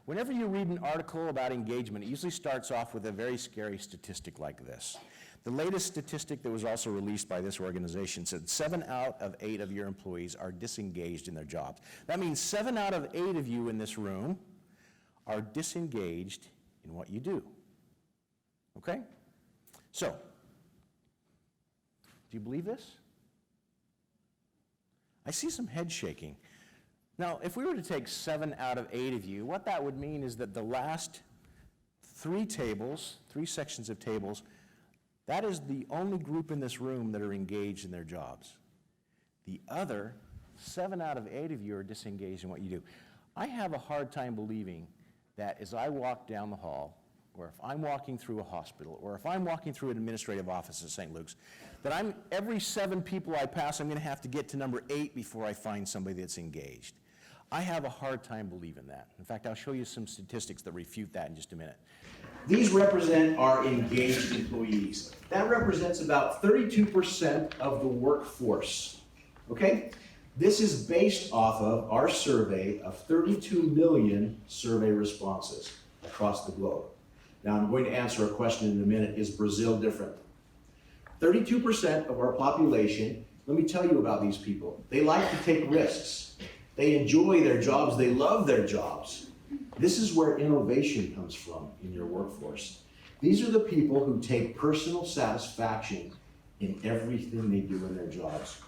Whenever you read an article about engagement, it usually starts off with a very scary statistic like this. The latest statistic that was also released by this organization said 7 out of 8 of your employees are disengaged in their jobs. That means 7 out of 8 of you in this room are disengaged in what you do. Okay? So, do you believe this? I see some head shaking. Now, if we were to take 7 out of 8 of you, what that would mean is that the last 3 sections of tables, that is the only group in this room that are engaged in their jobs. The other 7 out of 8 of you are disengaged in what you do. I have a hard time believing that as I walk down the hall, or if I'm walking through a hospital, or if I'm walking through an administrative office at St. Luke's, that every 7 people I pass, I'm going to have to get to number 8 before I find somebody that's engaged. I have a hard time believing that. In fact, I'll show you some statistics that refute that in just a minute. These represent our engaged employees. That represents about 32% of the workforce, okay? This is based off of our survey of 32 million survey responses across the globe. Now, I'm going to answer a question in a minute. Is Brazil different? 32% of our population, let me tell you about these people. They like to take risks. They enjoy their jobs. They love their jobs. This is where innovation comes from in your workforce. These are the people who take personal satisfaction in everything they do in their jobs.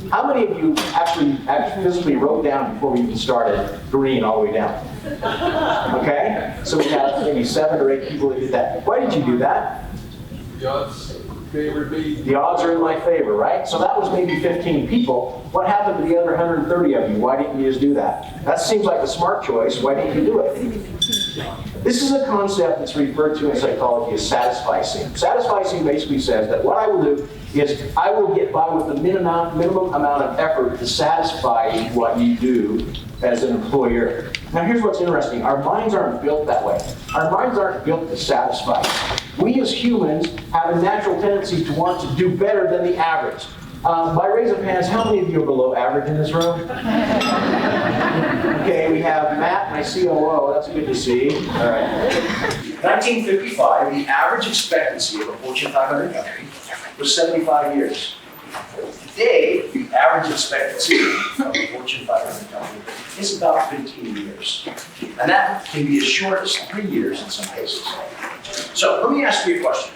How many of you actually physically wrote down before we even started green all the way down? Okay? So we have maybe 7 or 8 people that did that. Why did you do that? The odds favored me. The odds are in my favor, right? So that was maybe 15 people. What happened to the other 130 of you? Why didn't you just do that? That seems like a smart choice. Why didn't you do it? This is a concept that's referred to in psychology as satisficing. Satisficing basically says that what I will do is I will get by with the minimum amount of effort to satisfy what you do as an employer. Now here's what's interesting. Our minds aren't built that way. Our minds aren't built to satisfy. We as humans have a natural tendency to want to do better than the average. By raise of hands, how many of you are below average in this room? Okay, we have Matt, my COO. That's good to see. All right. 1955, the average expectancy of a Fortune 500 company was 75 years. Today, the average expectancy of a Fortune 500 company is about 15 years. And that can be as short as 3 years in some cases. So let me ask you a question.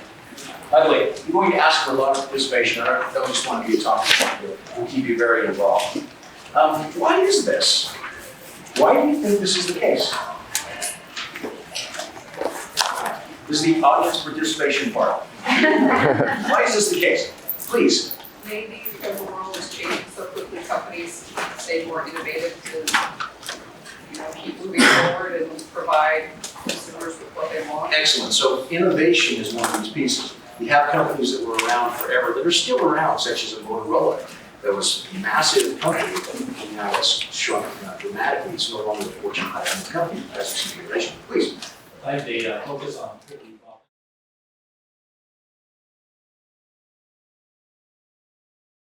By the way, I'm going to ask for a lot of participation. I don't just want to be a talking point. We'll keep you very involved. Why is this? Why do you think this is the case? This is the audience participation part. Why is this the case? Please. Maybe because the world is changing so quickly, companies stay more innovative to keep moving forward and provide consumers with what they want. Excellent. So innovation is one of these pieces. We have companies that were around forever that are still around, such as a Motorola. That was a massive company, and now it's shrunk dramatically. It's no longer a Fortune 500 company. That's a consideration. Please. I have data focus on